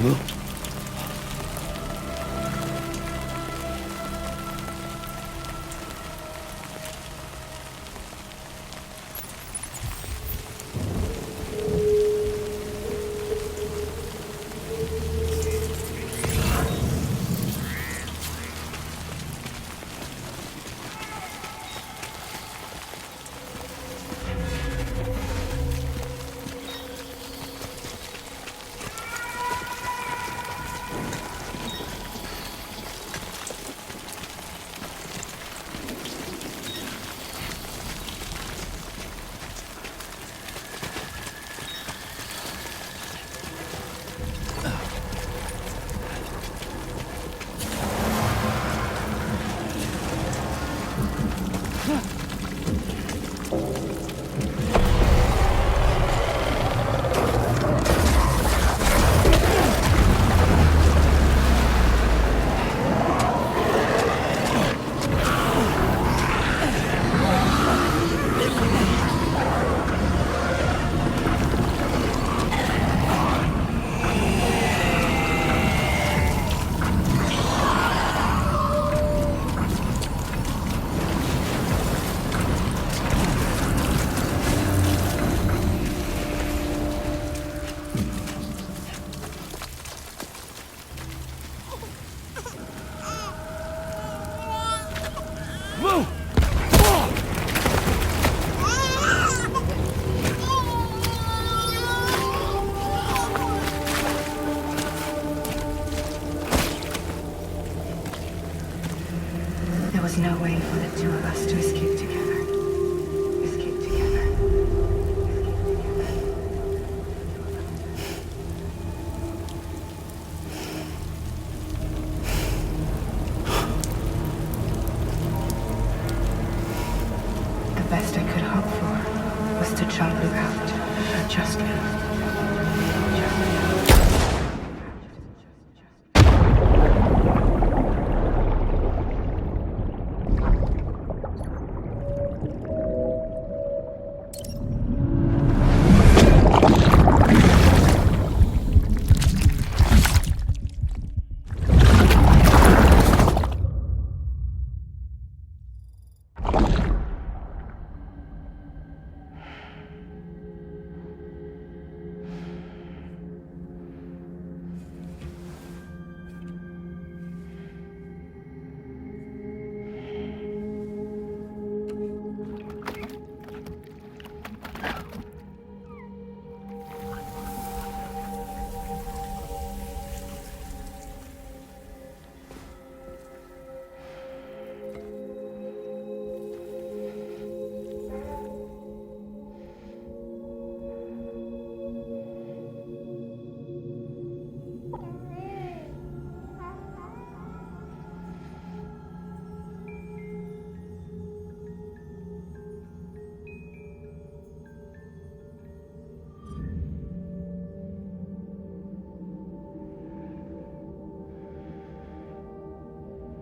oldu? There was no way for the two of us to escape together. Escape together. The best I could hope for was to jump you out. Just you.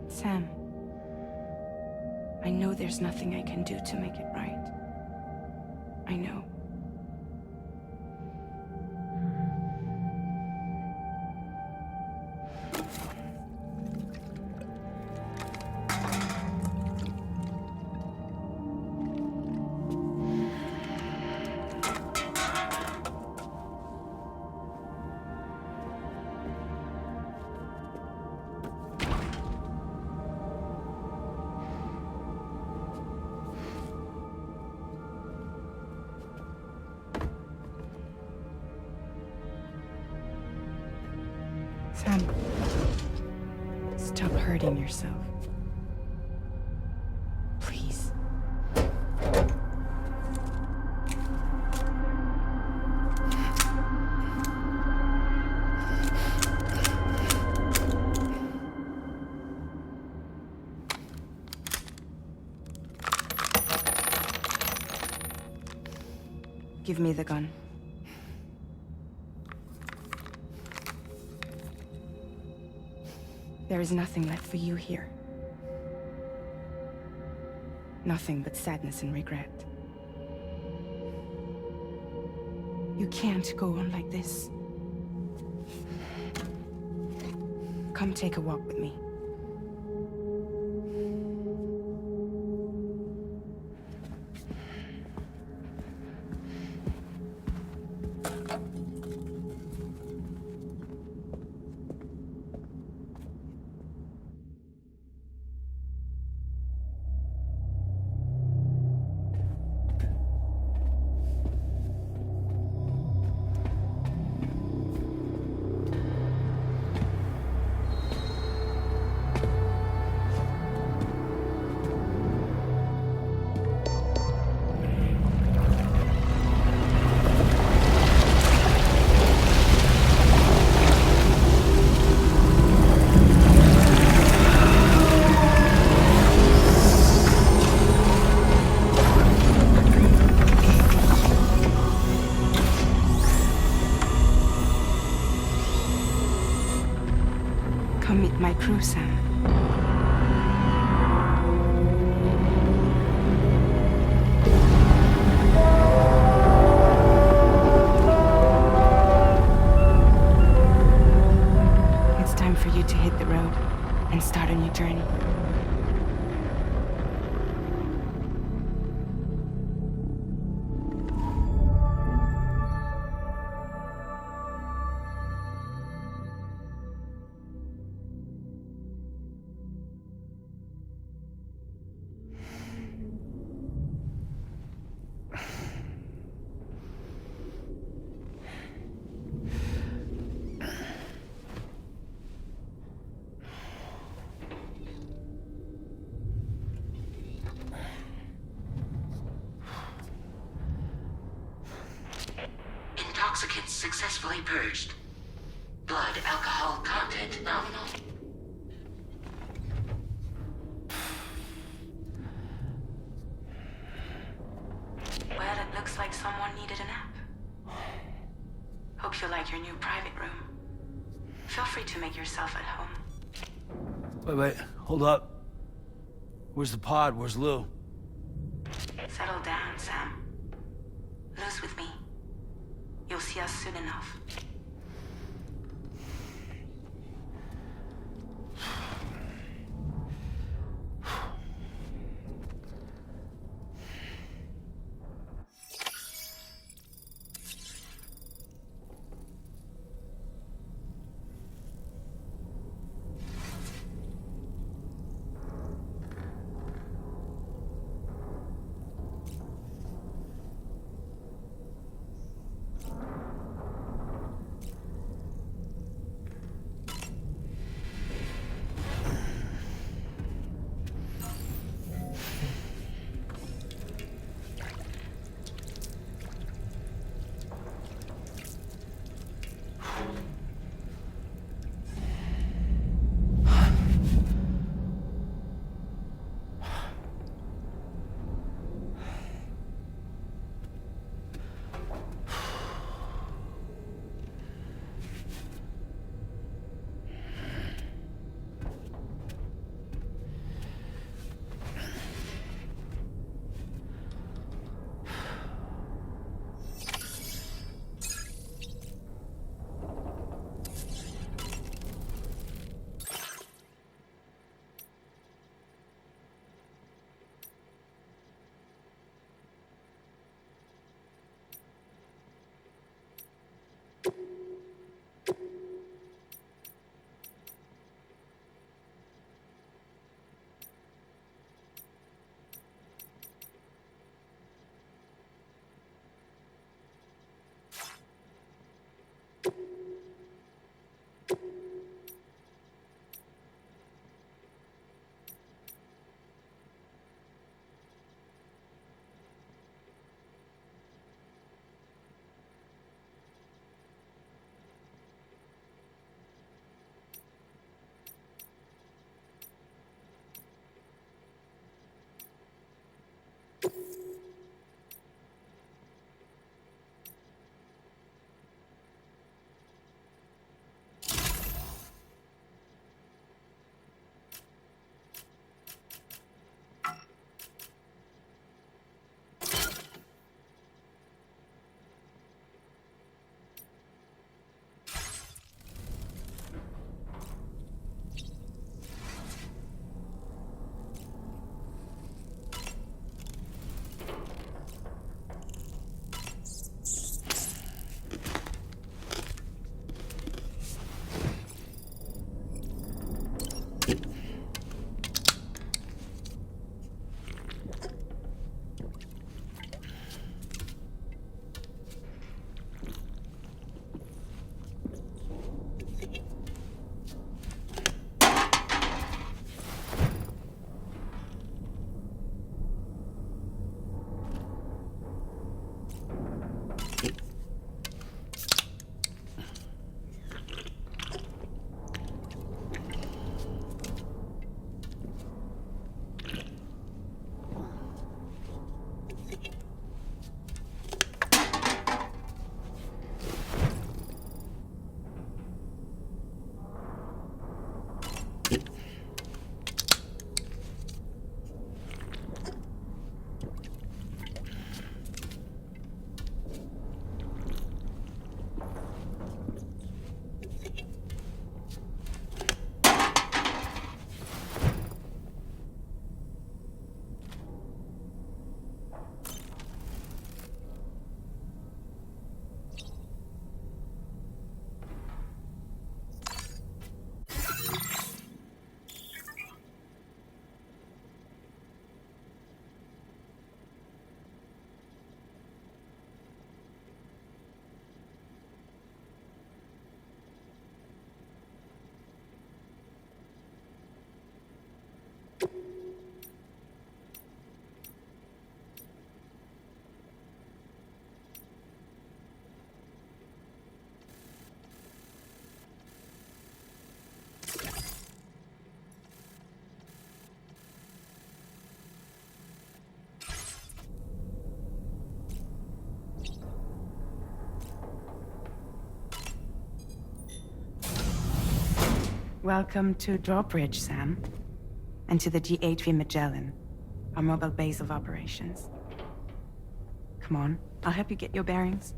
Sam, I know there's nothing I can do to make it right. I know. Sam, stop hurting yourself. Please. Give me the gun. There is nothing left for you here. Nothing but sadness and regret. You can't go on like this. Come take a walk with me. Come meet my crew, Sam. It's time for you to hit the road and start a new journey. Intoxicants successfully purged. Blood alcohol content nominal. Well, it looks like someone needed a nap. Hope you like your new private room. Feel free to make yourself at home. Wait, hold up. Where's the pod? Where's Lou? Settle down, Sam. Lou's with me. You'll see us soon enough. Welcome to Drawbridge, Sam. And to the DHV Magellan, our mobile base of operations. Come on, I'll help you get your bearings.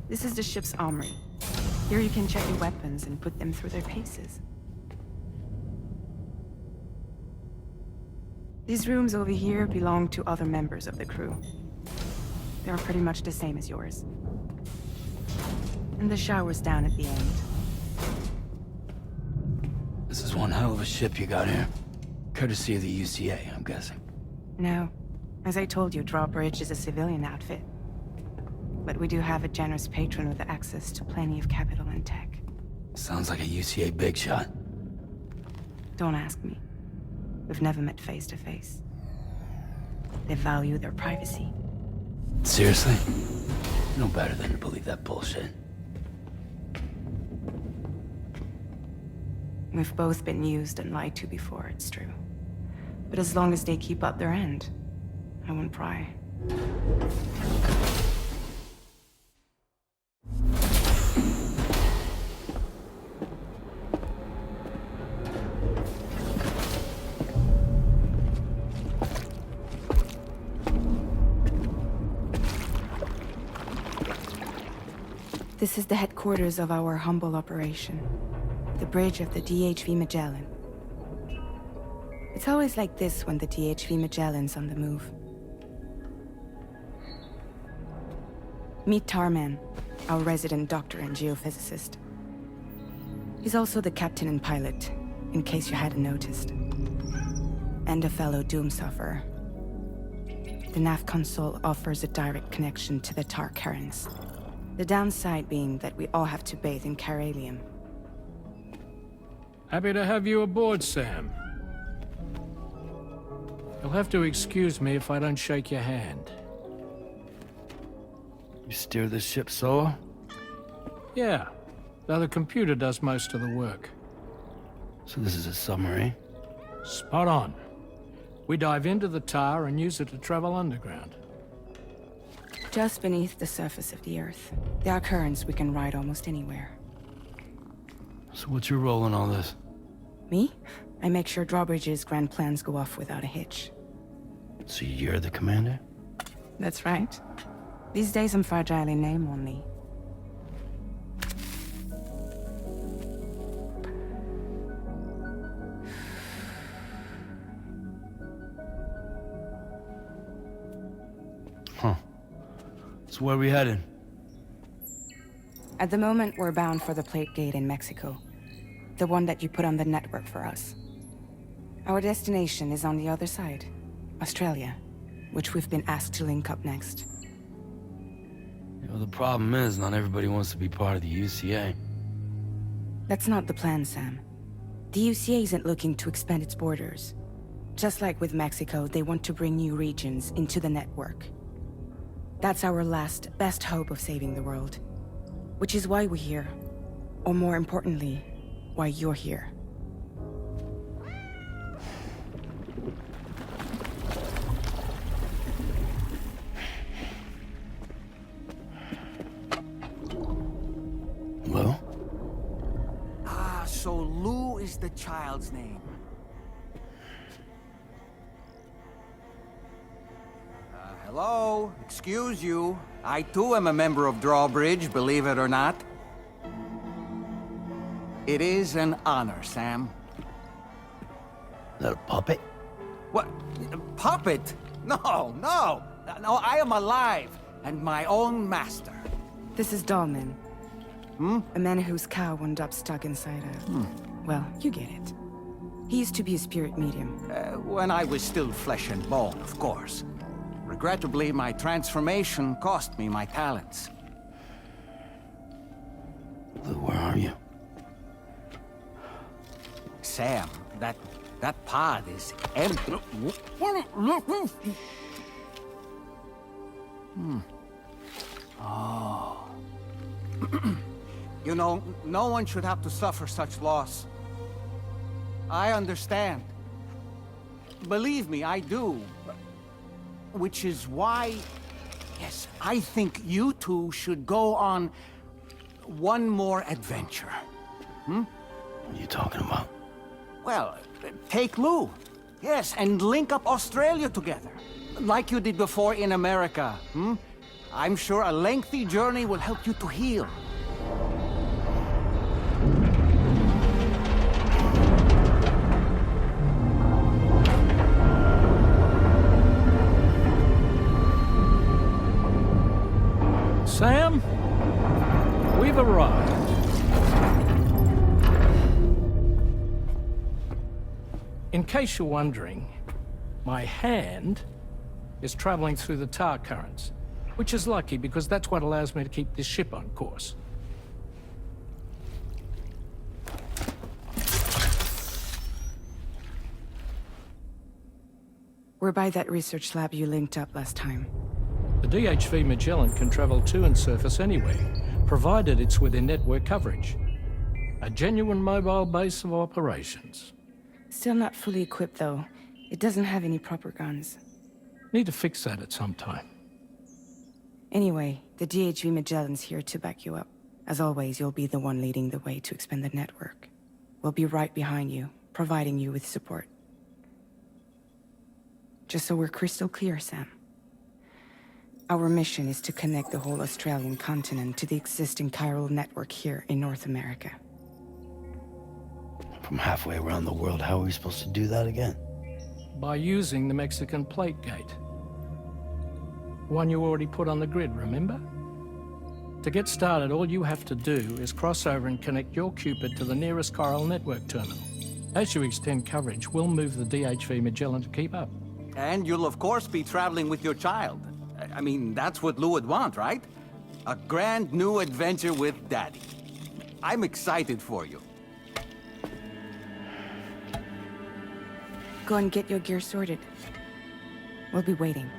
This is the ship's armory. Here you can check your weapons and put them through their paces. These rooms over here belong to other members of the crew. They're pretty much the same as yours. And the shower's down at the end. This is one hell of a ship you got here. Courtesy of the UCA, I'm guessing. No. As I told you, Drawbridge is a civilian outfit. But we do have a generous patron with access to plenty of capital and tech. Sounds like a UCA big shot. Don't ask me. We've never met face to face. They value their privacy. Seriously? No better than to believe that bullshit. We've both been used and lied to before, it's true. But as long as they keep up their end, I won't pry. This is the headquarters of our humble operation. The bridge of the DHV Magellan. It's always like this when the DHV Magellan's on the move. Meet Tarman, our resident doctor and geophysicist. He's also the captain and pilot, in case you hadn't noticed. And a fellow doom sufferer. The nav console offers a direct connection to the Tar currents. The downside being that we all have to bathe in caralium. Happy to have you aboard, Sam. You'll have to excuse me if I don't shake your hand. You steer this ship solo? Yeah, though the computer does most of the work. So this is a submarine? Spot on. We dive into the Tar and use it to travel underground. Just beneath the surface of the Earth, there are currents we can ride almost anywhere. So what's your role in all this? Me? I make sure Drawbridge's grand plans go off without a hitch. So you're the commander? That's right. These days I'm fragile in name only. Huh. So where are we headed? At the moment, we're bound for the Plate Gate in Mexico. The one that you put on the network for us. Our destination is on the other side, Australia, which we've been asked to link up next. You know, the problem is not everybody wants to be part of the UCA. That's not the plan, Sam. The UCA isn't looking to expand its borders. Just like with Mexico, they want to bring new regions into the network. That's our last, best hope of saving the world. Which is why we're here. Or more importantly, why you're here. Hello? Ah, so Lou is the child's name. Hello? Excuse you. I too am a member of Drawbridge, believe it or not. It is an honor, Sam. Is that a puppet? What? A puppet? No, no! No, I am alive, and my own master. This is Dahlman. A man whose cow wound up stuck inside a... Well, you get it. He used to be a spirit medium. When I was still flesh and bone, of course. Regrettably, my transformation cost me my talents. Lou, where are you? Sam, that pod is empty. Oh. You know, no one should have to suffer such loss. I understand. Believe me, I do. Which is why, yes, I think you two should go on one more adventure. What are you talking about? Well, take Lou. Yes, and link up Australia together. Like you did before in America, hmm? I'm sure a lengthy journey will help you to heal. Sam, we've arrived. In case you're wondering, my hand is traveling through the tar currents, which is lucky because that's what allows me to keep this ship on course. We're by that research lab you linked up last time. The DHV Magellan can travel to and surface anywhere, provided it's within network coverage. A genuine mobile base of operations. Still not fully equipped, though. It doesn't have any proper guns. Need to fix that at some time. Anyway, the DHV Magellan's here to back you up. As always, you'll be the one leading the way to expand the network. We'll be right behind you, providing you with support. Just so we're crystal clear, Sam. Our mission is to connect the whole Australian continent to the existing chiral network here in North America. From halfway around the world, how are we supposed to do that again? By using the Mexican plate gate. One you already put on the grid, remember? To get started, all you have to do is cross over and connect your Cupid to the nearest chiral network terminal. As you extend coverage, we'll move the DHV Magellan to keep up. And you'll of course be traveling with your child. I mean, that's what Lou would want, right? A grand new adventure with Daddy. I'm excited for you. Go and get your gear sorted. We'll be waiting.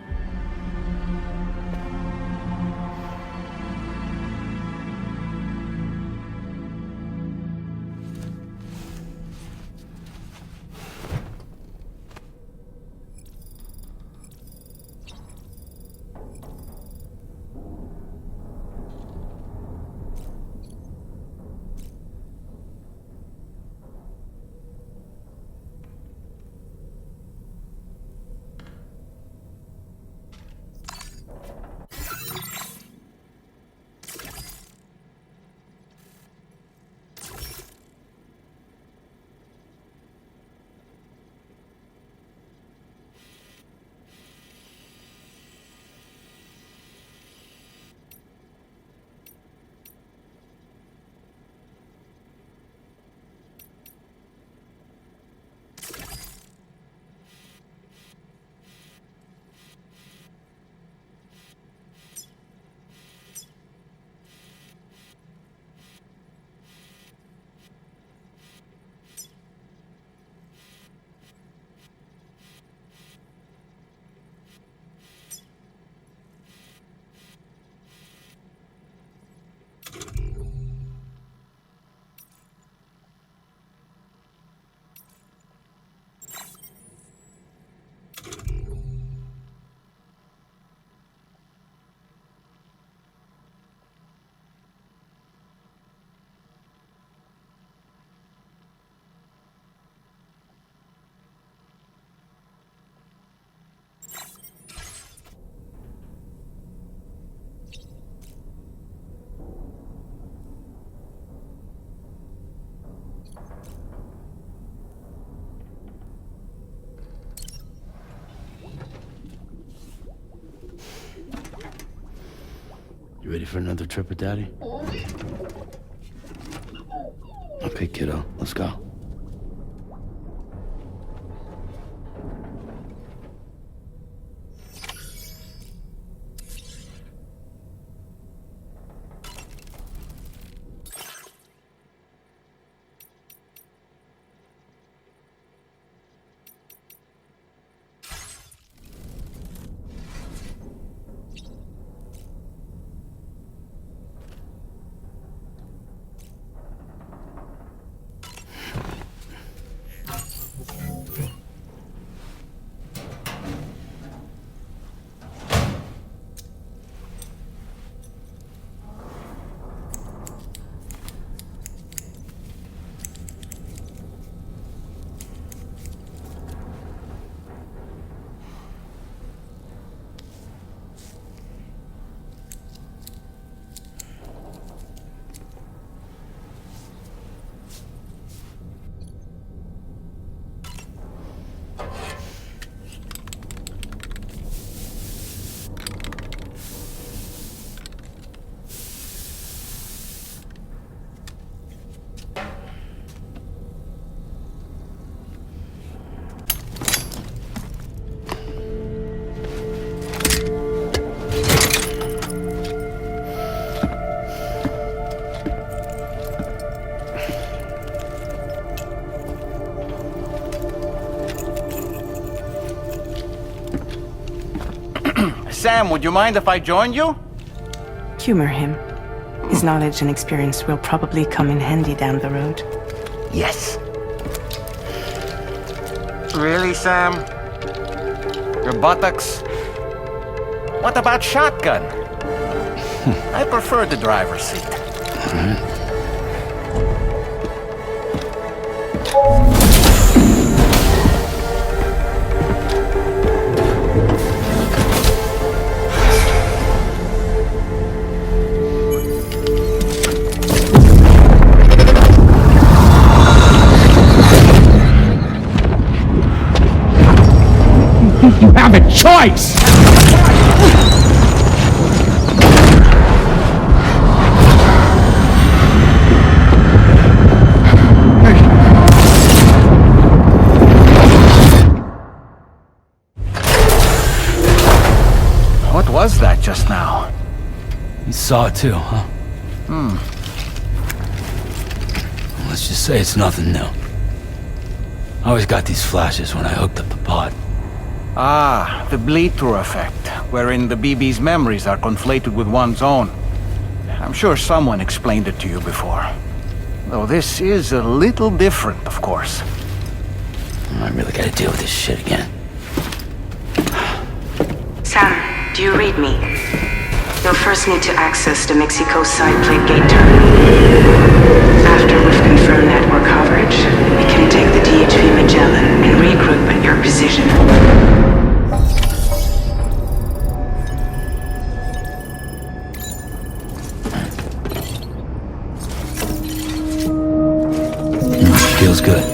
You ready for another trip with Daddy? Okay, kiddo, let's go. Sam, would you mind if I joined you? Humor him. His knowledge and experience will probably come in handy down the road. Yes. Really, Sam? Your buttocks? What about shotgun? I prefer the driver's seat. You have a choice! What was that just now? You saw it too, huh? Let's just say it's nothing new. I always got these flashes when I hooked up the pod. Ah, the bleed-through effect, wherein the BB's memories are conflated with one's own. I'm sure someone explained it to you before. Though this is a little different, of course. I really gotta deal with this shit again. Sam, do you read me? You'll first need to access the Mexico side plate gate terminal. After we've confirmed network coverage, we can take the DHV Magellan and regroup at your position. Feels good.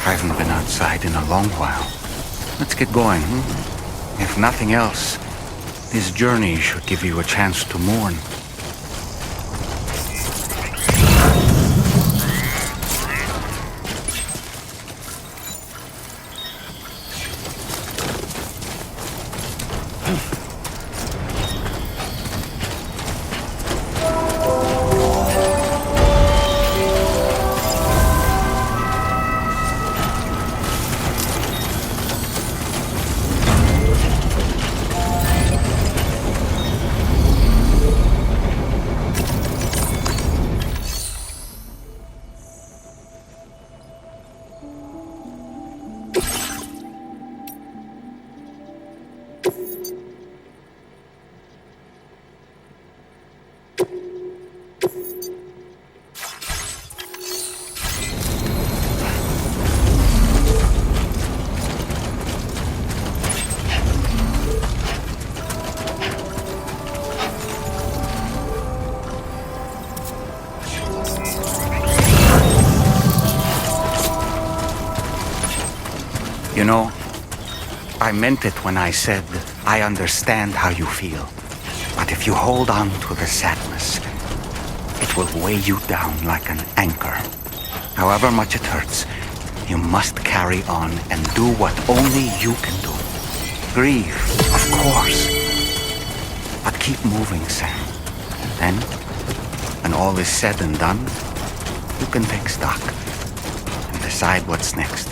I haven't been outside in a long while. Let's get going, If nothing else, this journey should give you a chance to mourn. I meant it when I said I understand how you feel. But if you hold on to the sadness, it will weigh you down like an anchor. However much it hurts, you must carry on and do what only you can do. Grieve, of course. But keep moving, Sam. Then, when all is said and done, you can take stock and decide what's next.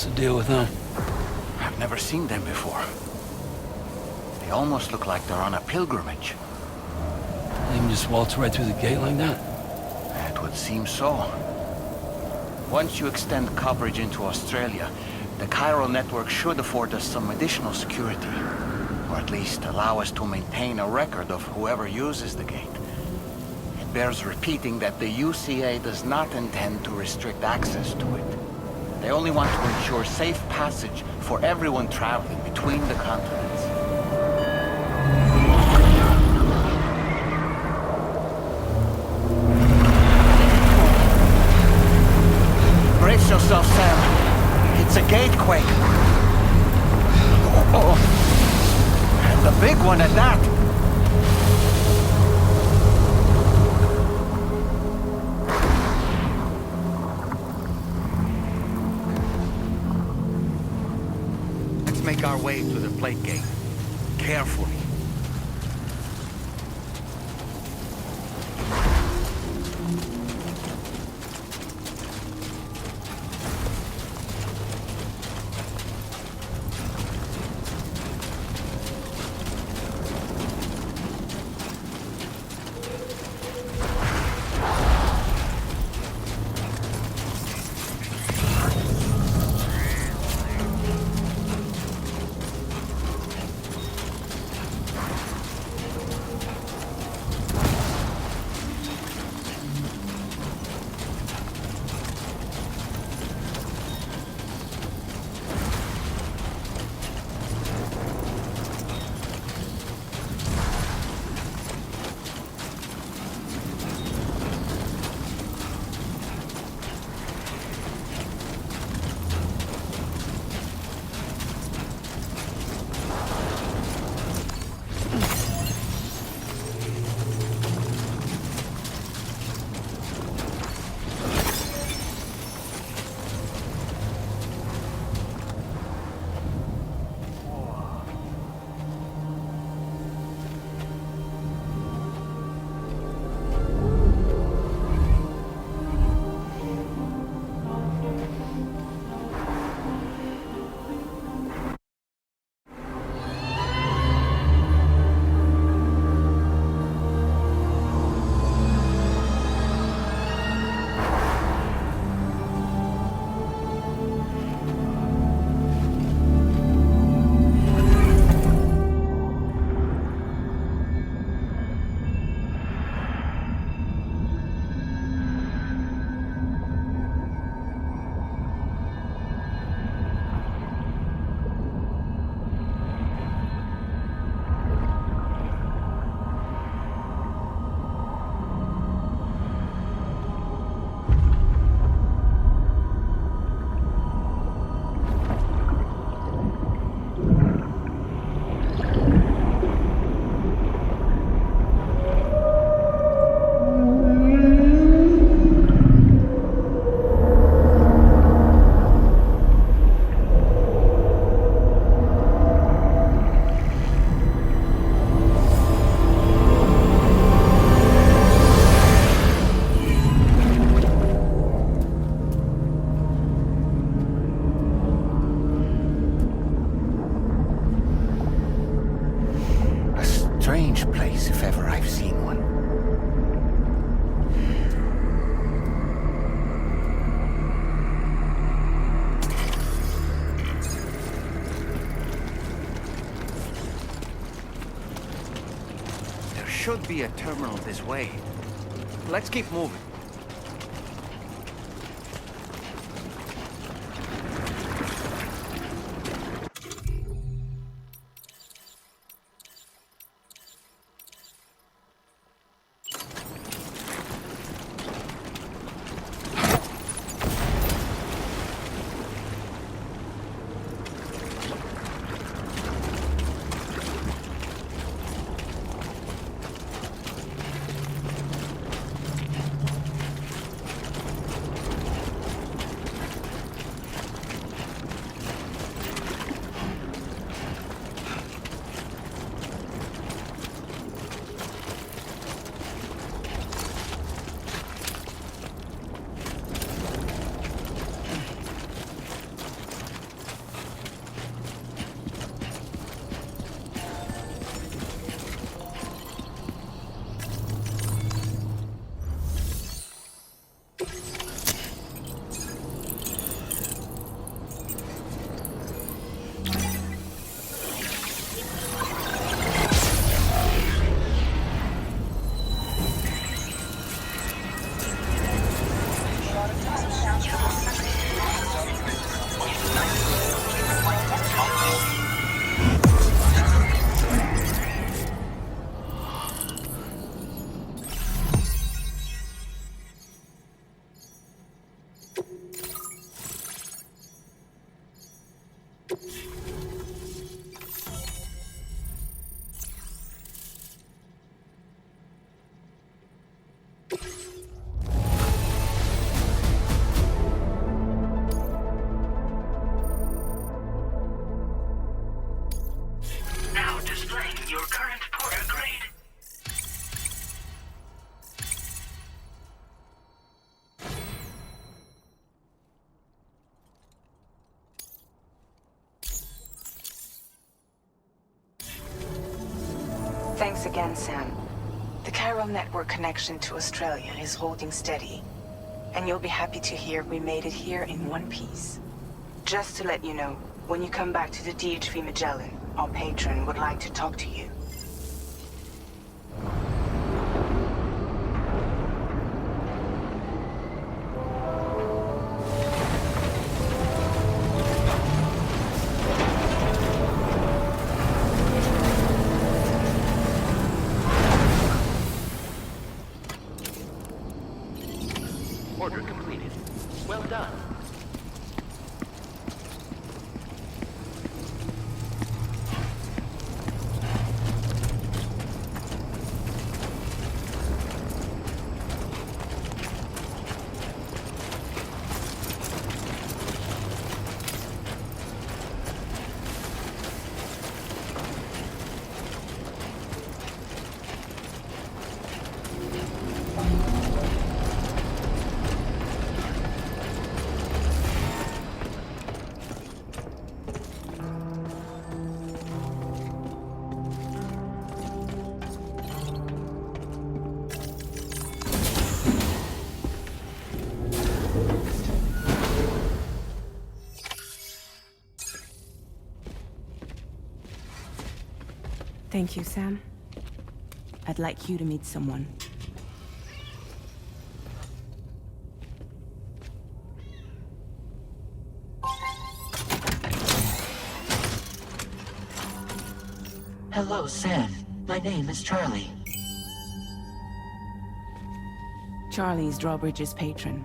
What's the deal with them? I've never seen them before. They almost look like they're on a pilgrimage. They can just waltz right through the gate like that? It would seem so. Once you extend coverage into Australia, the chiral network should afford us some additional security. Or at least allow us to maintain a record of whoever uses the gate. It bears repeating that the UCA does not intend to restrict access to it. They only want to ensure safe passage for everyone traveling between the continents. Brace yourself, Sam. It's a gatequake. Oh. And a big one at that. Let's make our way to the plate gate. Carefully. Strange place, if ever I've seen one. There should be a terminal this way. Let's keep moving. Thanks again, Sam. The chiral network connection to Australia is holding steady. And you'll be happy to hear we made it here in one piece. Just to let you know, when you come back to the DHV Magellan, our patron would like to talk to you. Order completed. Well done. Thank you, Sam. I'd like you to meet someone. Hello, Sam. My name is Charlie. Charlie's Drawbridge's patron.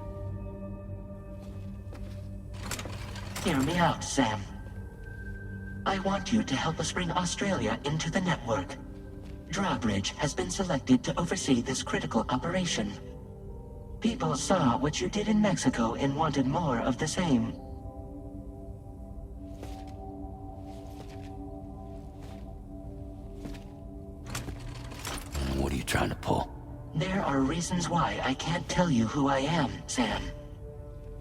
Hear me out, Sam. I want you to help us bring Australia into the network. Drawbridge has been selected to oversee this critical operation. People saw what you did in Mexico and wanted more of the same. What are you trying to pull? There are reasons why I can't tell you who I am, Sam.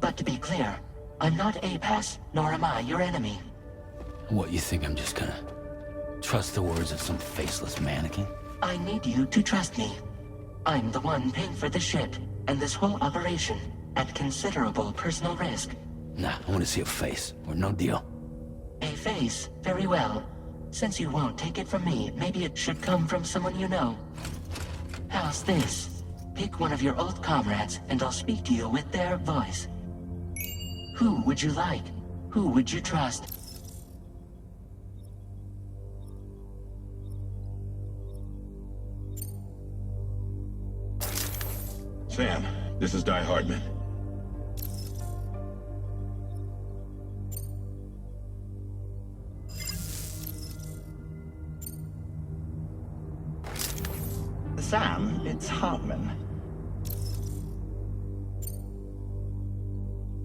But to be clear, I'm not APAS, nor am I your enemy. What, you think I'm just gonna trust the words of some faceless mannequin? I need you to trust me. I'm the one paying for the ship and this whole operation at considerable personal risk. Nah, I wanna see a face, or no deal. A face? Very well. Since you won't take it from me, maybe it should come from someone you know. How's this? Pick one of your old comrades, and I'll speak to you with their voice. Who would you like? Who would you trust? Sam, this is Di Hardman. Sam, it's Hartman.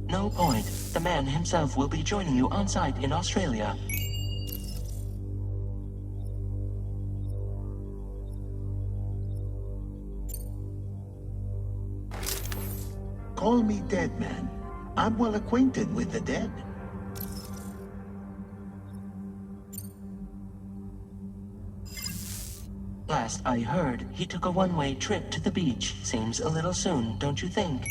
No point. The man himself will be joining you on site in Australia. Call me dead man. I'm well acquainted with the dead. Last I heard, he took a one-way trip to the beach. Seems a little soon, don't you think?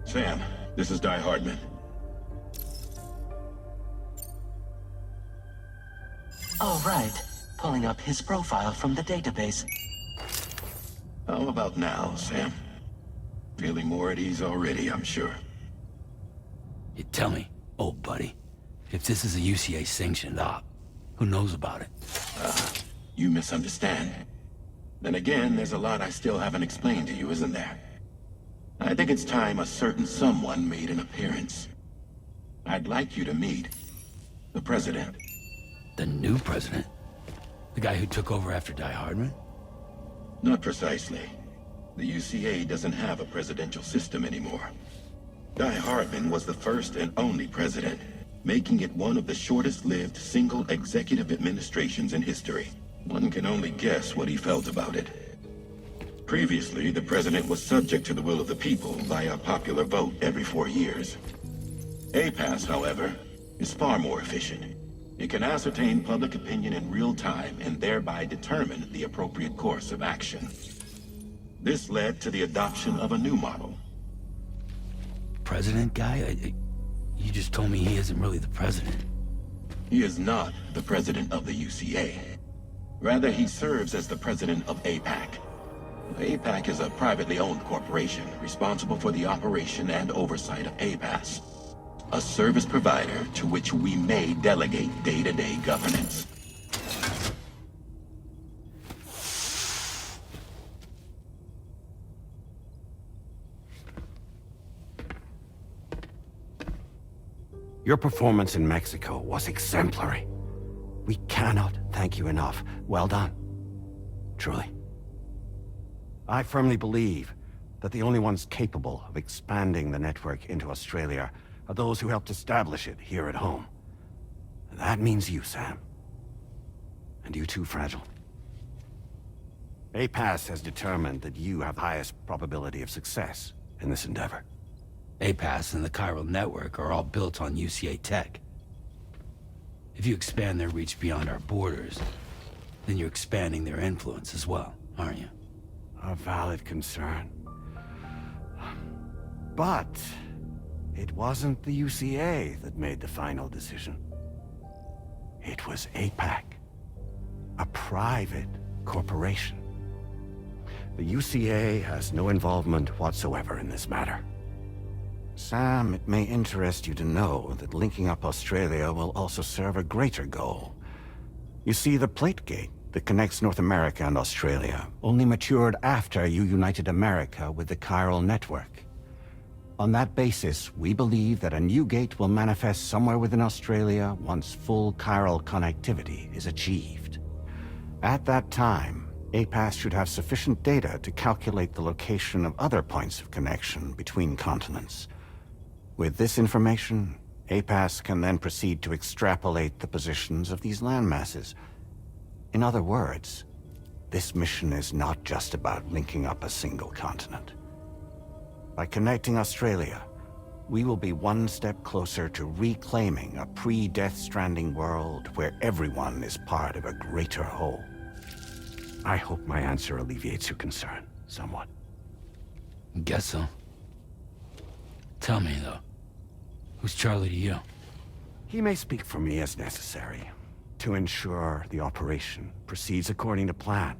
Sam, this is Di Hardman. All right. Pulling up his profile from the database. How about now, Sam? Feeling more at ease already, I'm sure. You tell me, old buddy, if this is a UCA-sanctioned op, who knows about it? You misunderstand. Then again, there's a lot I still haven't explained to you, isn't there? I think it's time a certain someone made an appearance. I'd like you to meet the President. The new president? The guy who took over after Di Hardman? Not precisely. The UCA doesn't have a presidential system anymore. Di Hardman was the first and only president, making it one of the shortest-lived single executive administrations in history. One can only guess what he felt about it. Previously, the president was subject to the will of the people via popular vote every 4 years. APAS, however, is far more efficient. It can ascertain public opinion in real time and thereby determine the appropriate course of action. This led to the adoption of a new model. President guy? You just told me he isn't really the president. He is not the president of the UCA. Rather, he serves as the president of APAC. APAC is a privately owned corporation responsible for the operation and oversight of APAS, a service provider to which we may delegate day-to-day governance. Your performance in Mexico was exemplary. We cannot thank you enough. Well done. Truly. I firmly believe that the only ones capable of expanding the network into Australia are those who helped establish it here at home. And that means you, Sam. And you too, Fragile. APAS has determined that you have the highest probability of success in this endeavor. APAS and the chiral network are all built on UCA tech. If you expand their reach beyond our borders, then you're expanding their influence as well, aren't you? A valid concern. But it wasn't the UCA that made the final decision. It was APAC, a private corporation. The UCA has no involvement whatsoever in this matter. Sam, it may interest you to know that linking up Australia will also serve a greater goal. You see, the plate gate that connects North America and Australia only matured after you united America with the chiral network. On that basis, we believe that a new gate will manifest somewhere within Australia once full chiral connectivity is achieved. At that time, APAS should have sufficient data to calculate the location of other points of connection between continents. With this information, APAS can then proceed to extrapolate the positions of these landmasses. In other words, this mission is not just about linking up a single continent. By connecting Australia, we will be one step closer to reclaiming a pre-Death Stranding world where everyone is part of a greater whole. I hope my answer alleviates your concern somewhat. Guess so. Tell me, though, who's Charlie to you? He may speak for me as necessary, to ensure the operation proceeds according to plan.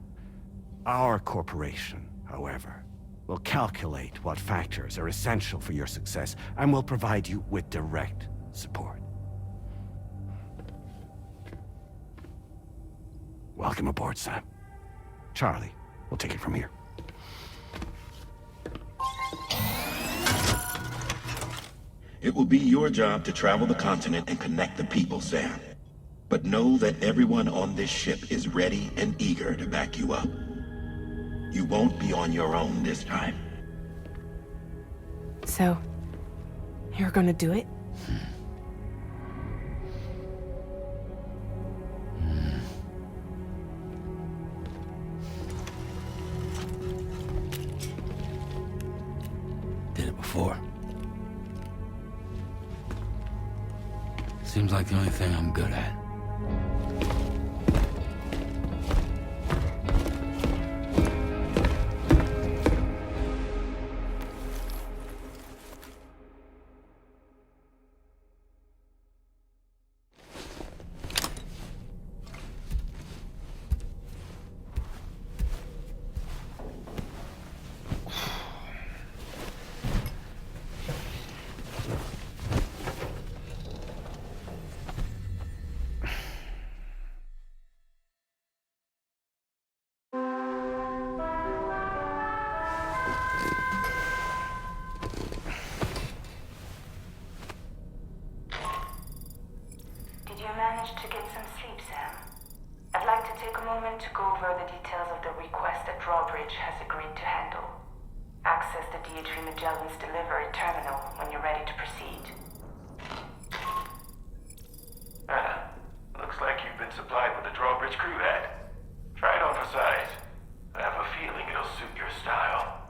Our corporation, however, will calculate what factors are essential for your success and will provide you with direct support. Welcome aboard, Sam. Charlie, we'll take it from here. It will be your job to travel the continent and connect the people, Sam. But know that everyone on this ship is ready and eager to back you up. You won't be on your own this time. So, you're gonna do it? Did it before. Seems like the only thing I'm good at. To get some sleep, Sam. I'd like to take a moment to go over the details of the request that Drawbridge has agreed to handle. Access the DHV Magellan's delivery terminal when you're ready to proceed. Looks like you've been supplied with the Drawbridge crew head. Try it on for size. I have a feeling it'll suit your style.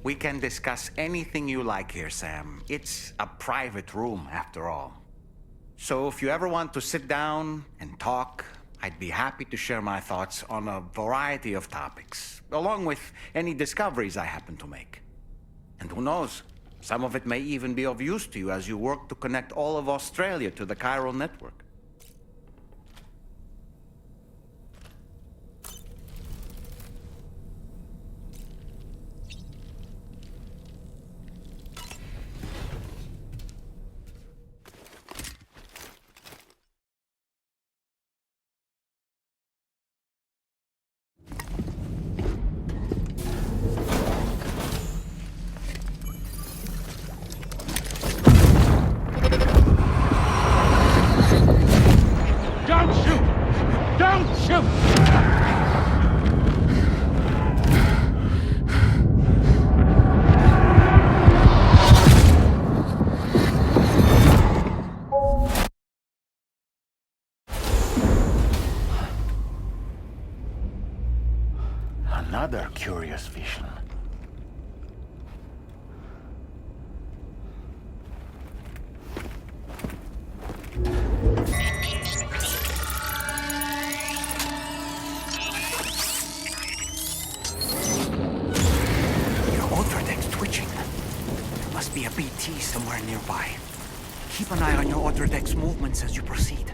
We can discuss anything you like here, Sam. It's a private room, after all. So if you ever want to sit down and talk, I'd be happy to share my thoughts on a variety of topics, along with any discoveries I happen to make. And who knows, some of it may even be of use to you as you work to connect all of Australia to the chiral network. Another curious vision. Your ultradeck's twitching. There must be a BT somewhere nearby. Keep an eye on your ultradeck's movements as you proceed.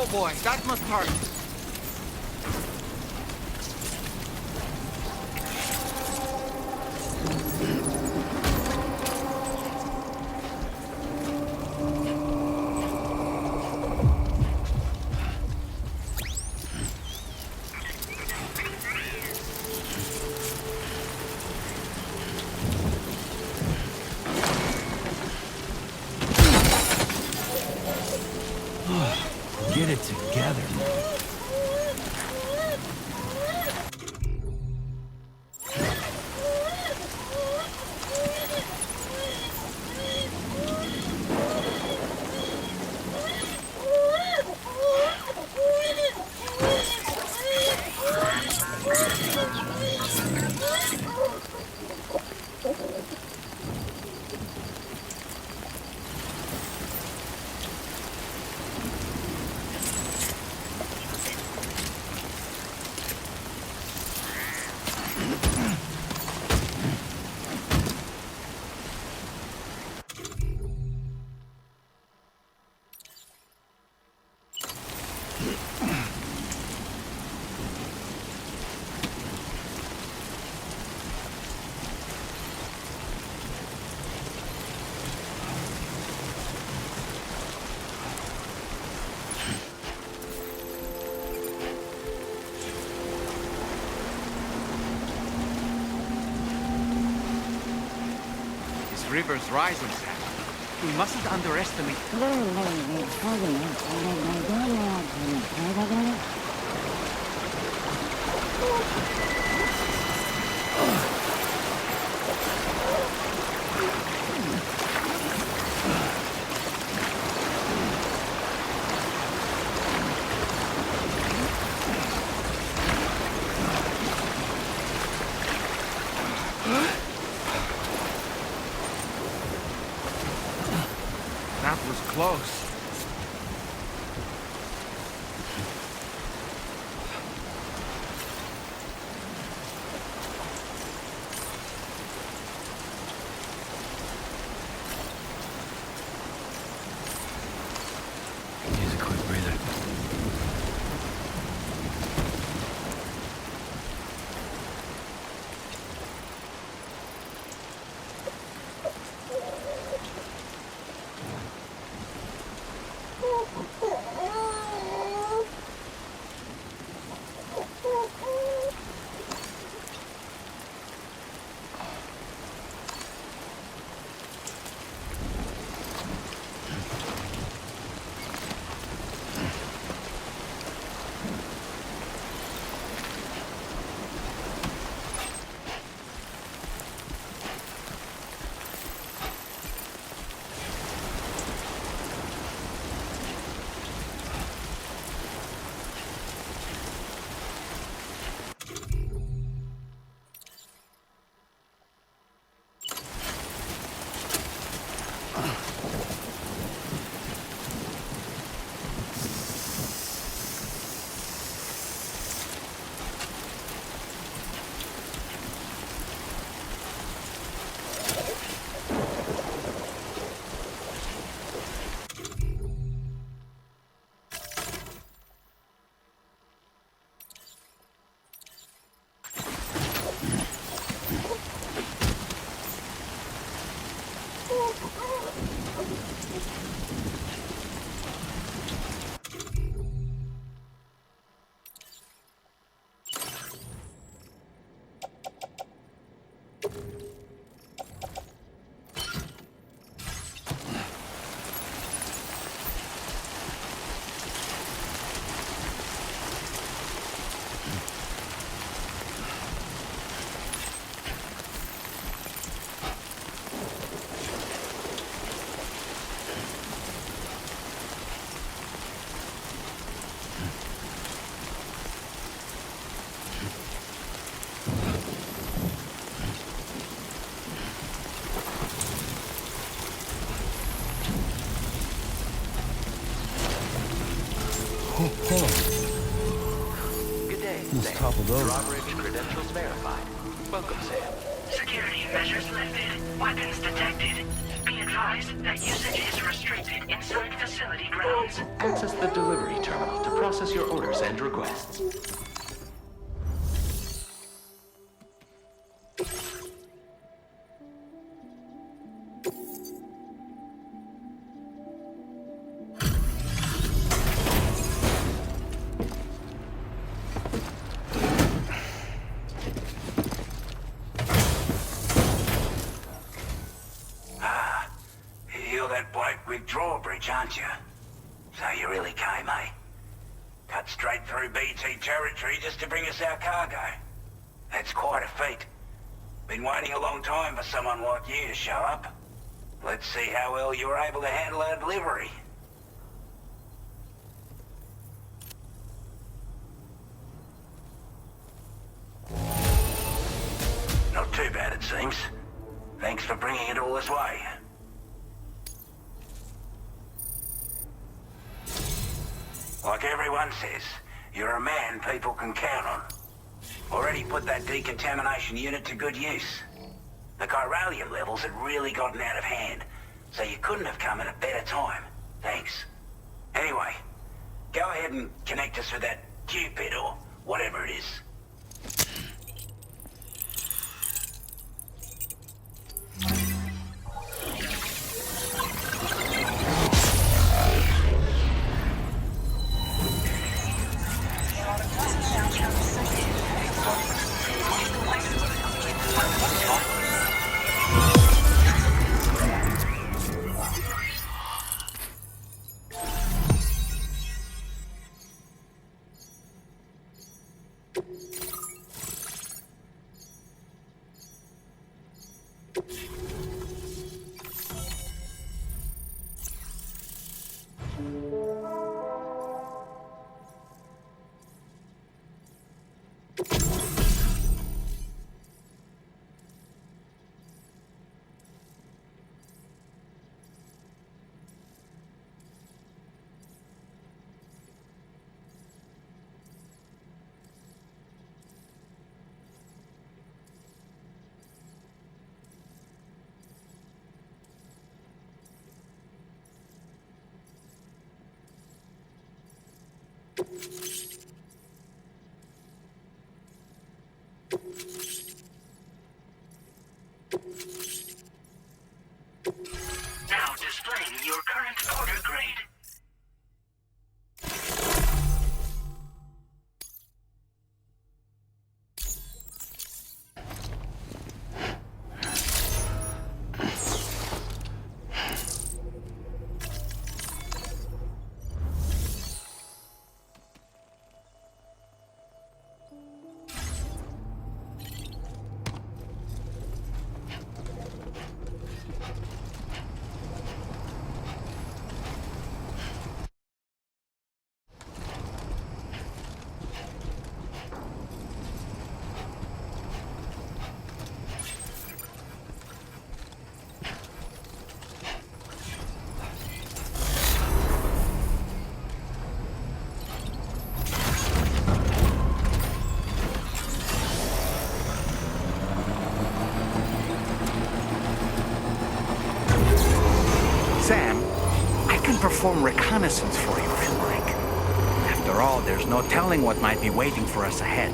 Oh boy, that must hurt. Get it together, man. River's rising, Sam. We mustn't underestimate... That was close. Use a quick breather. Good day, Who's Sam. toppled over? Drawbridge credentials verified. Welcome, Sam. Security measures lifted. Weapons detected. Be advised that usage is restricted inside facility grounds. Access the delivery terminal to process your orders and requests. You're that bloke with drawbridge, aren't you? So you really came, eh? Cut straight through BT territory just to bring us our cargo. That's quite a feat. Been waiting a long time for someone like you to show up. Let's see how well you were able to handle our delivery. Not too bad, it seems. Thanks for bringing it all this way. Like everyone says, you're a man people can count on. Already put that decontamination unit to good use. The chiralium levels had really gotten out of hand, so you couldn't have come at a better time. Thanks. Anyway, go ahead and connect us with that Cupid or whatever it is. Now displaying your current order grade. Sam, I can perform reconnaissance for you if you like. After all, there's no telling what might be waiting for us ahead.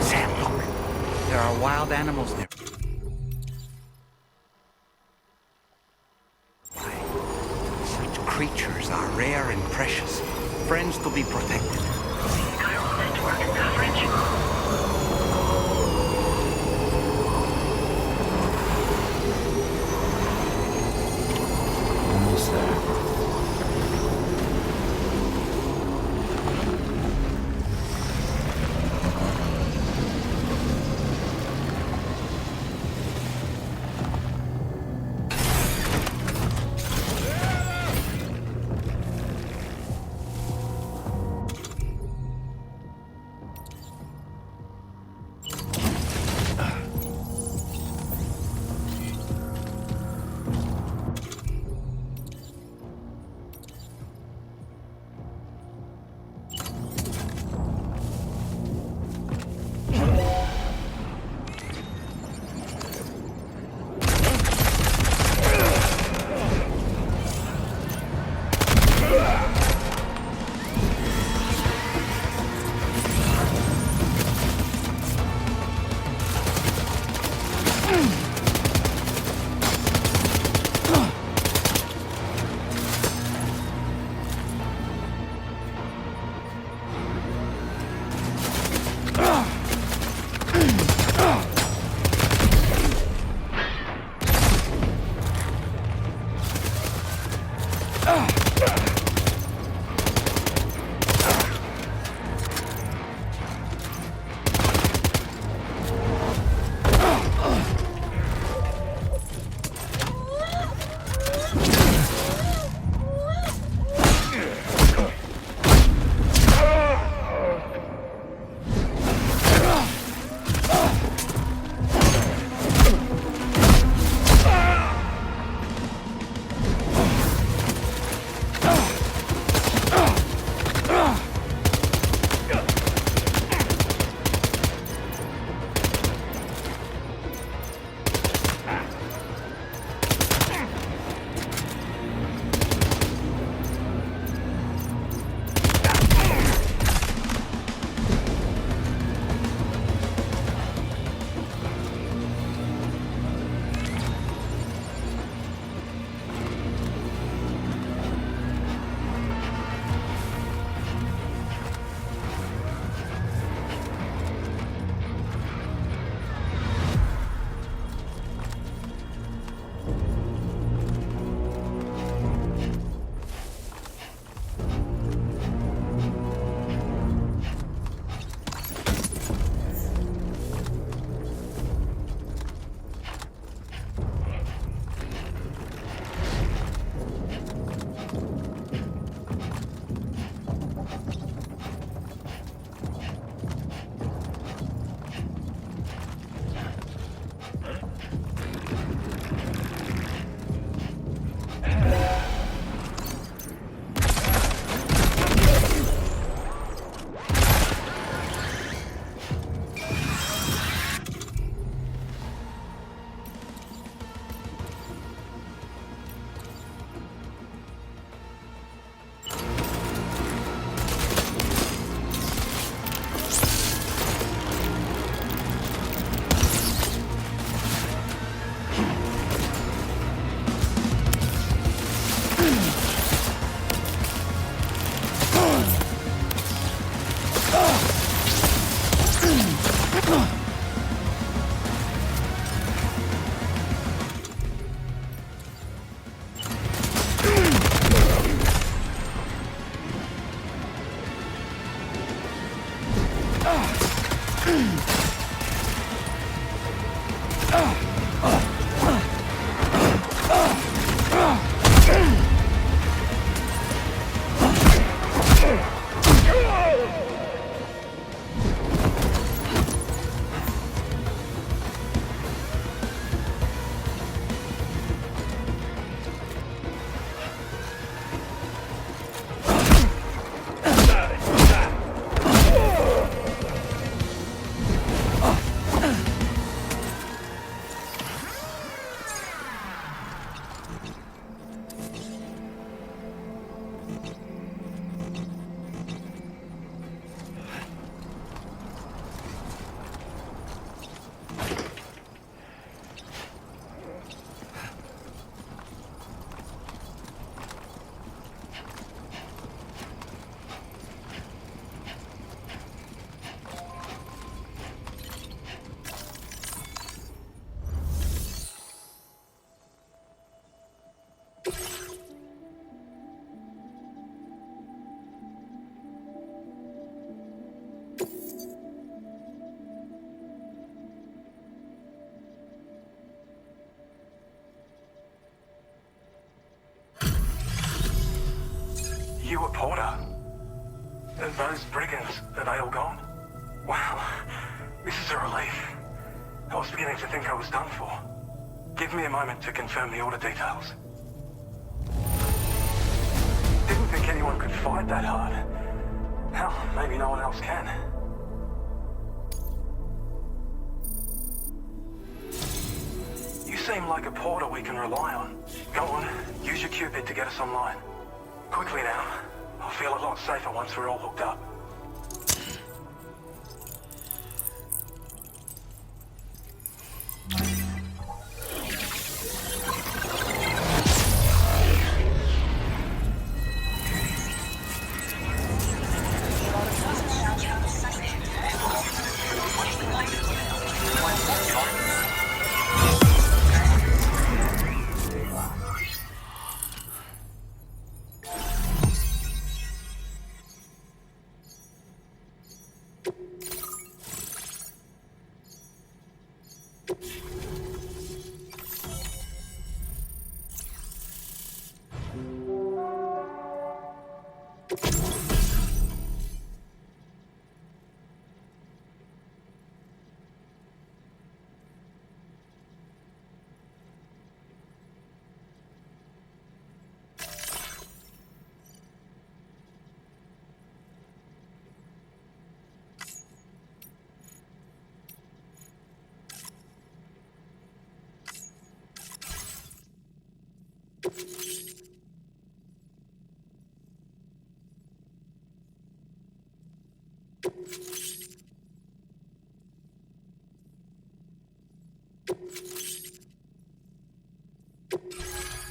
Sam, look. There are wild animals there. Creatures are rare and precious, friends to be protected. Chiral network coverage. Almost there. You were Porter? Those brigands, are they all gone? Wow, this is a relief. I was beginning to think I was done for. Give me a moment to confirm the order details. Didn't think anyone could fight that hard. Hell, maybe no one else can. You seem like a porter we can rely on. Go on, use your Cupid to get us online. Quickly now. I'll feel a lot safer once we're all hooked up.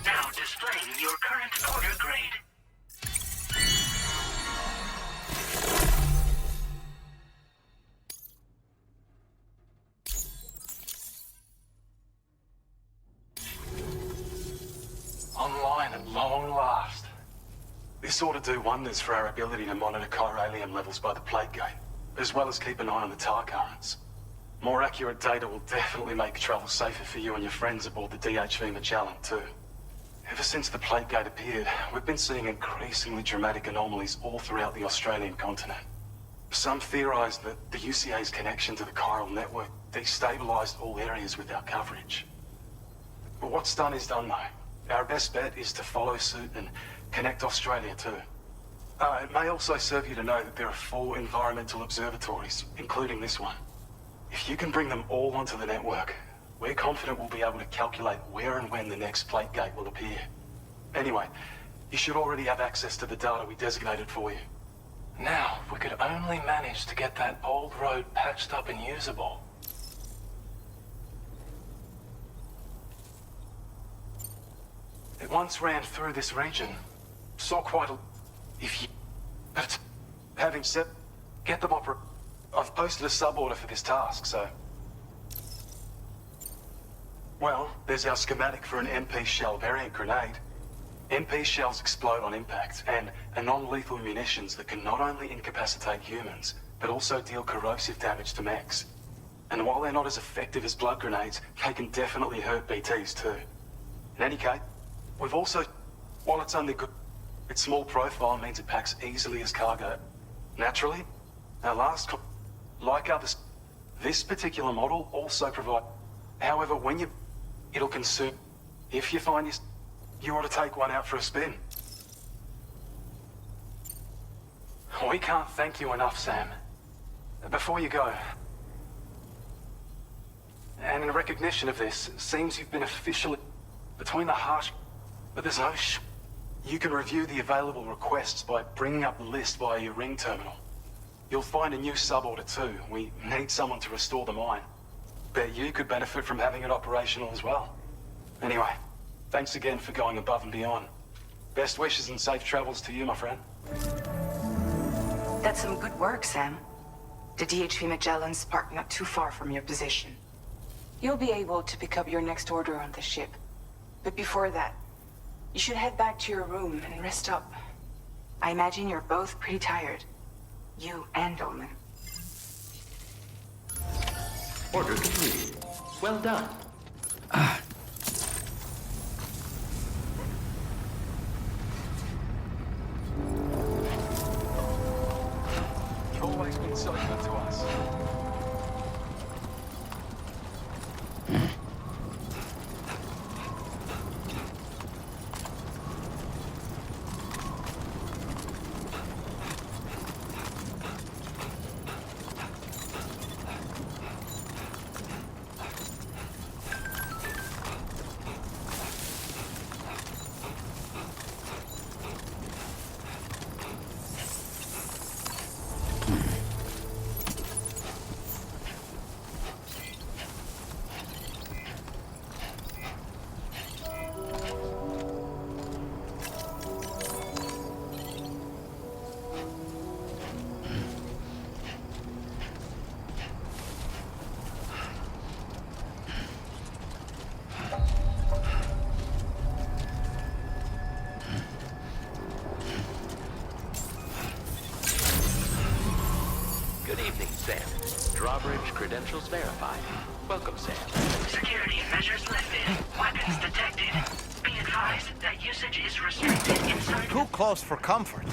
Now displaying your current order grade. Online at long last. This ought to do wonders for our ability to monitor chiralium levels by the plate gate, as well as keep an eye on the tar currents. More accurate data will definitely make travel safer for you and your friends aboard the DHV Magellan, too. Ever since the plate gate appeared, we've been seeing increasingly dramatic anomalies all throughout the Australian continent. Some theorize that the UCA's connection to the chiral network destabilized all areas with our coverage. But what's done is done, though. Our best bet is to follow suit and connect Australia, too. It may also serve you to know that there are 4 environmental observatories, including this one. If you can bring them all onto the network, we're confident we'll be able to calculate where and when the next plate gate will appear. Anyway, you should already have access to the data we designated for you. Now, if we could only manage to get that old road patched up and usable. It once ran through this region. Saw quite a... If you... But having said... Get them I've posted a sub-order for this task, so... Well, there's our schematic for an MP shell variant grenade. MP shells explode on impact, and are non-lethal munitions that can not only incapacitate humans, but also deal corrosive damage to mechs. And while they're not as effective as blood grenades, they can definitely hurt BTs too. In any case, we've also... While it's only good... Its small profile means it packs easily as cargo. Naturally, our last... Like others, this particular model also provides... However, when you... It'll consume... If you find you ought to take one out for a spin. We can't thank you enough, Sam. Before you go... And in recognition of this, it seems you've been officially... Between the harsh... But there's no You can review the available requests by bringing up the list via your ring terminal. You'll find a new sub-order too. We need someone to restore the mine. Bet you could benefit from having it operational as well. Anyway, thanks again for going above and beyond. Best wishes and safe travels to you, my friend. That's some good work, Sam. The DHV Magellan's parked not too far from your position. You'll be able to pick up your next order on the ship. But before that, you should head back to your room and rest up. I imagine you're both pretty tired. You and Dolman. Order complete. Well done. always been so good to us. Good evening, Sam. Drawbridge credentials verified. Welcome, Sam. Security measures lifted. Weapons detected. Be advised that usage is restricted inside... Too close for comfort.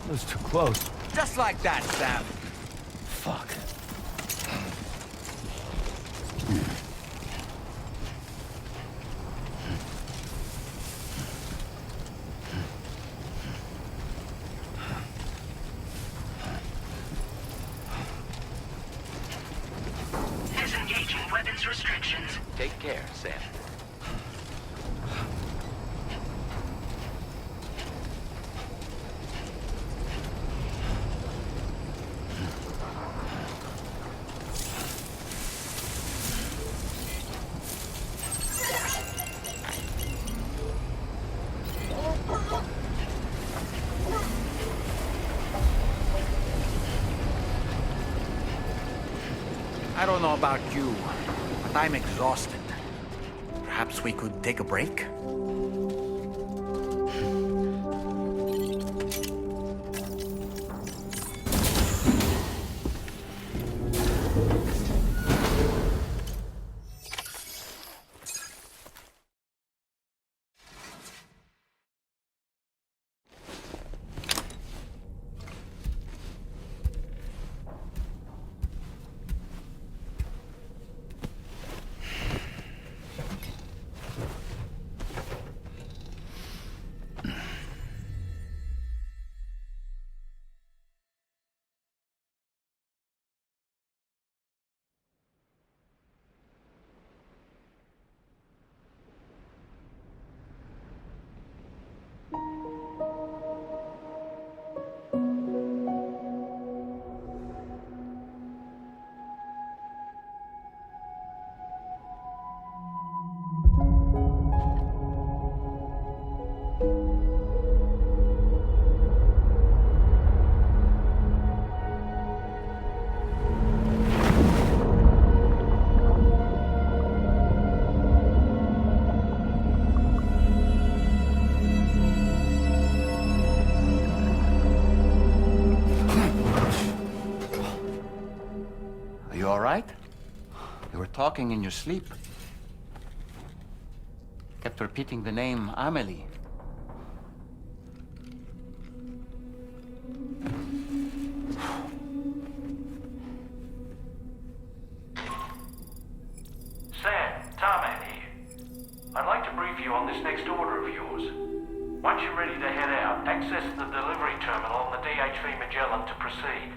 That was too close. Just like that, Sam. Fuck. Disengaging weapons restrictions. Take care, Sam. I don't know about you, but I'm exhausted. Perhaps we could take a break? talking in your sleep. Kept repeating the name Amelie. Sam, Tarman here. I'd like to brief you on this next order of yours. Once you're ready to head out, access the delivery terminal on the DHV Magellan to proceed.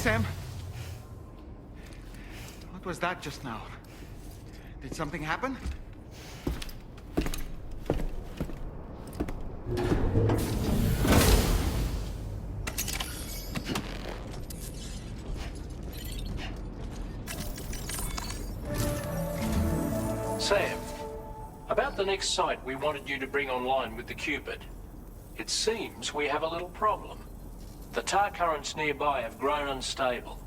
Sam? What was that just now? Did something happen? the next site we wanted you to bring online with the Cupid. It seems we have a little problem. The tar currents nearby have grown unstable.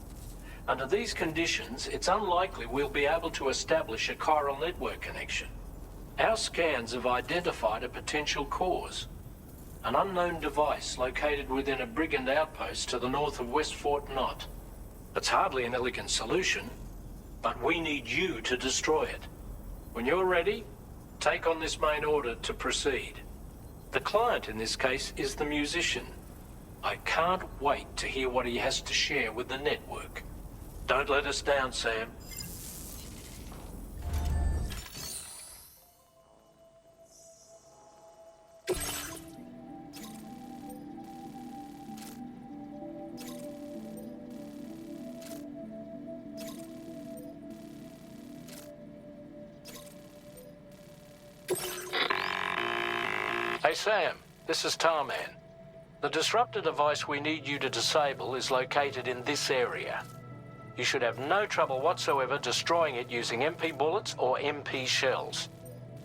Under these conditions, it's unlikely we'll be able to establish a chiral network connection. Our scans have identified a potential cause. An unknown device located within a brigand outpost to the north of West Fort Knot. It's hardly an elegant solution, but we need you to destroy it. When you're ready, take on this main order to proceed. The client in this case is the musician. I can't wait to hear what he has to share with the network. Don't let us down, Sam. Hey Sam, this is Tarman. The disruptor device we need you to disable is located in this area. You should have no trouble whatsoever destroying it using MP bullets or MP shells.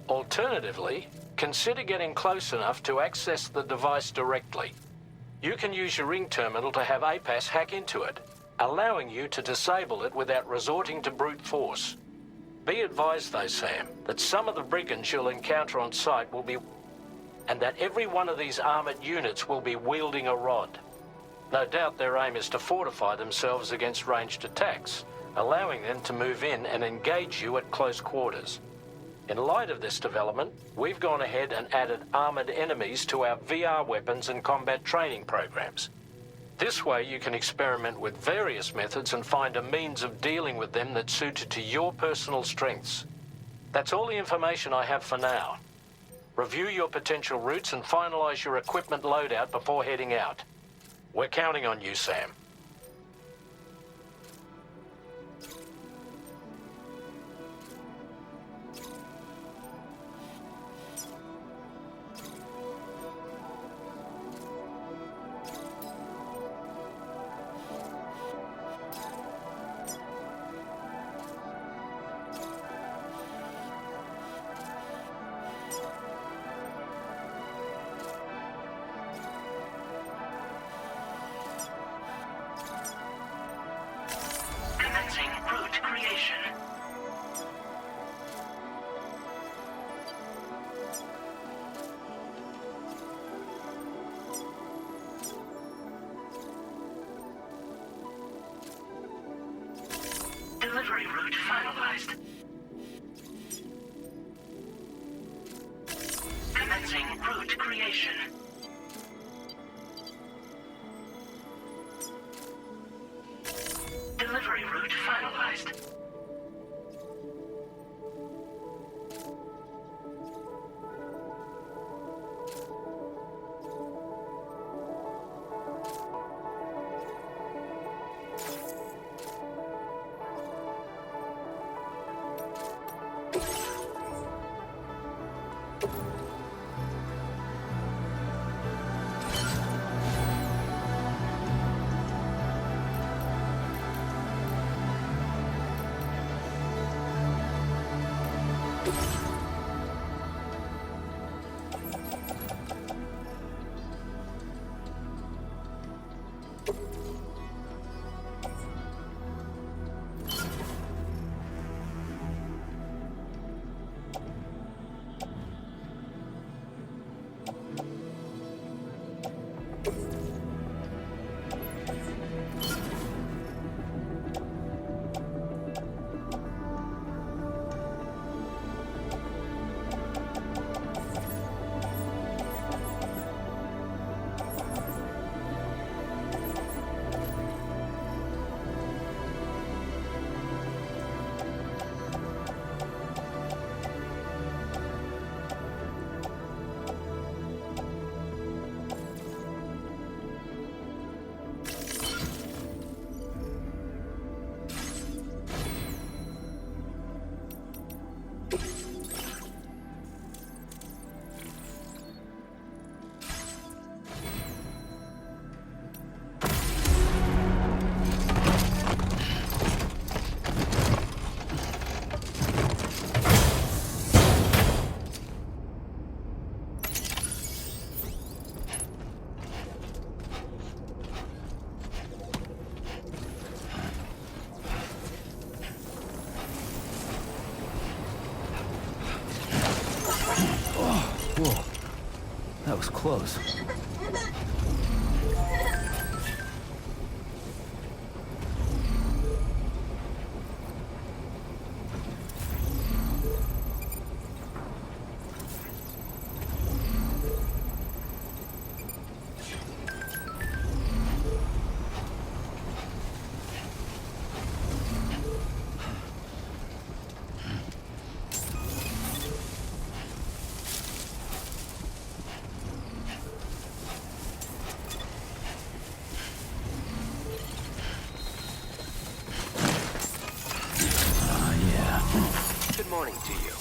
Alternatively, consider getting close enough to access the device directly. You can use your ring terminal to have APAS hack into it, allowing you to disable it without resorting to brute force. Be advised though, Sam, that some of the brigands you'll encounter on site will be... and that every one of these armored units will be wielding a rod. No doubt their aim is to fortify themselves against ranged attacks, allowing them to move in and engage you at close quarters. In light of this development, we've gone ahead and added armored enemies to our VR weapons and combat training programs. This way you can experiment with various methods and find a means of dealing with them that's suited to your personal strengths. That's all the information I have for now. Review your potential routes and finalize your equipment loadout before heading out. We're counting on you, Sam. Delivery route finalized. Commencing route creation. Delivery route finalized. That was close. Good morning to you.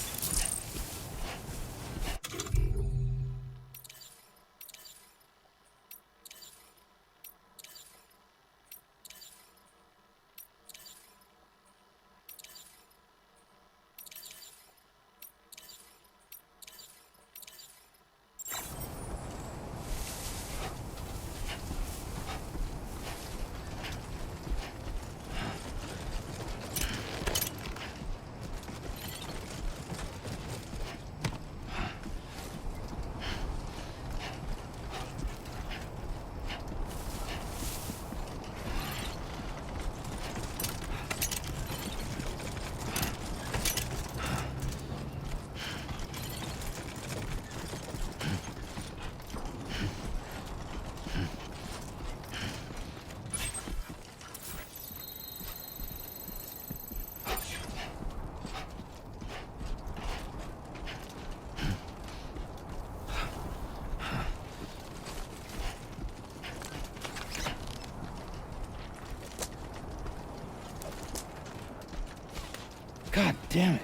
God damn it.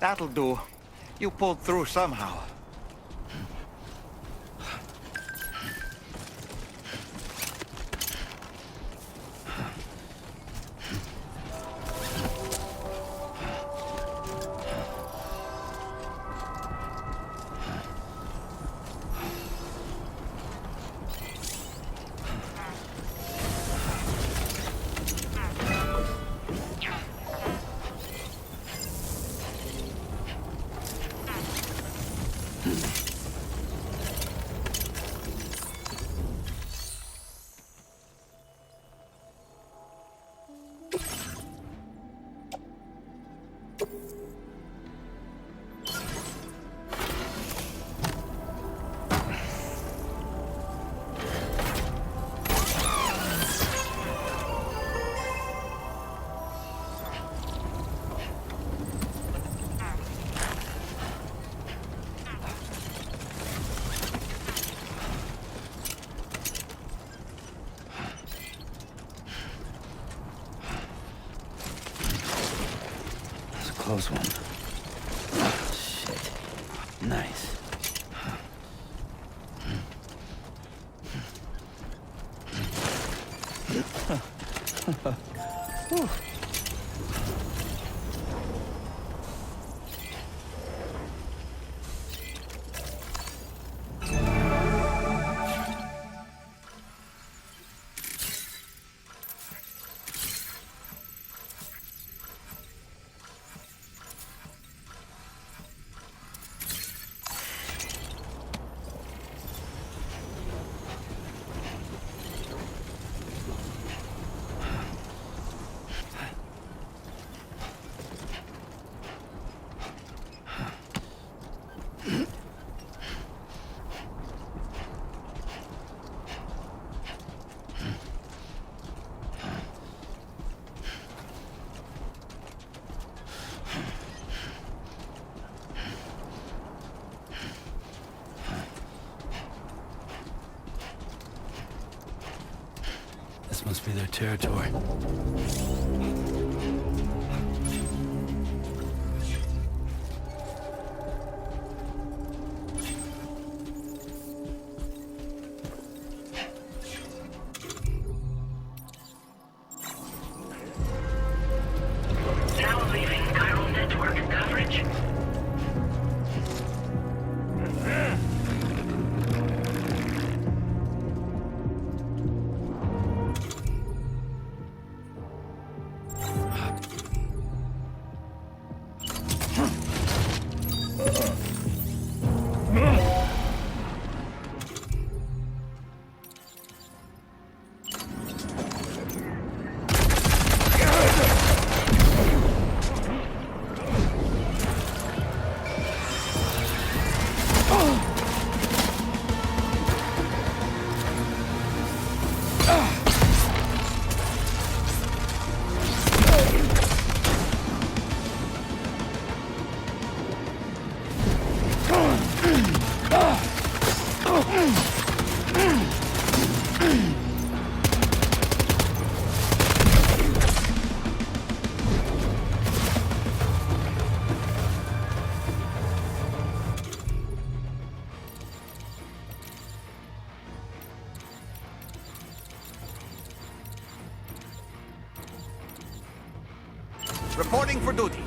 That'll do. You pulled through somehow. Close one. Shit. Nice. Whew. This must be their territory. Now leaving chiral network coverage. Reporting for duty.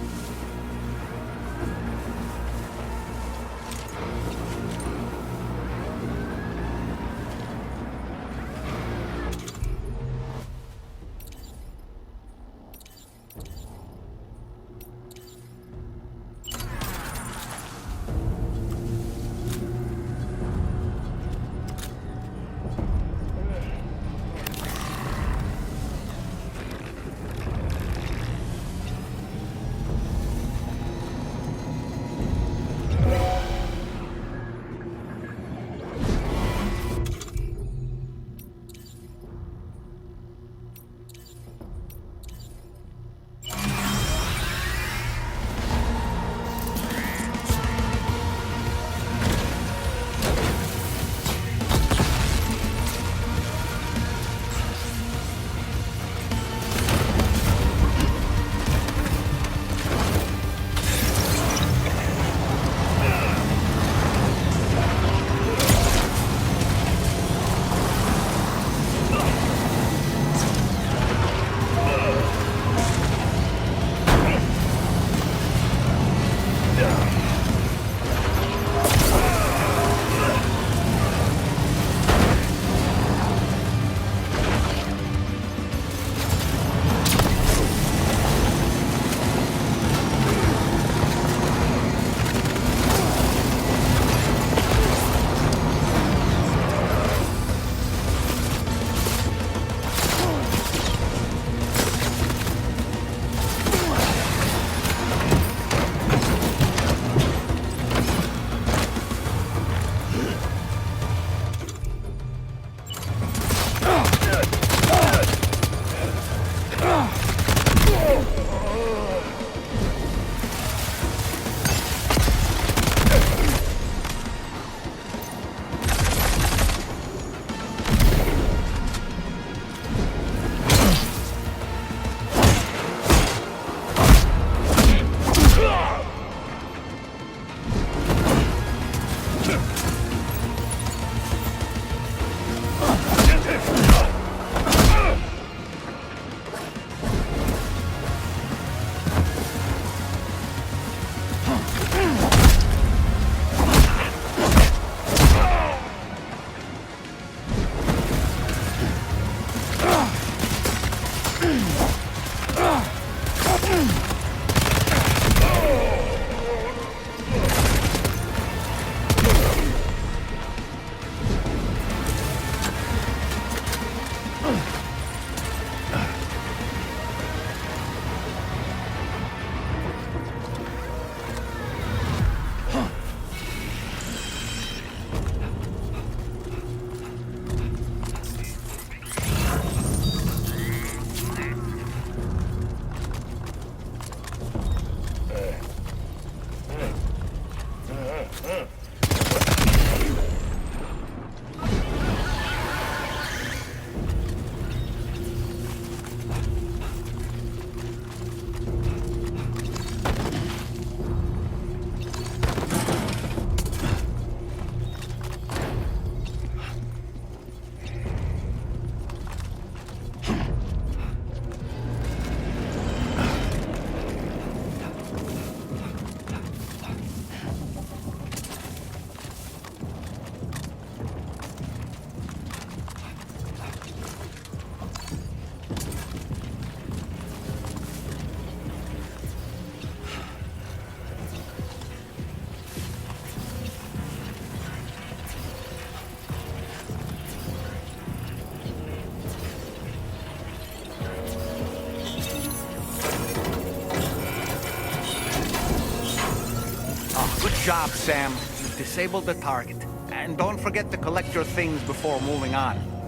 Good job, Sam. You've disabled the target. And don't forget to collect your things before moving on.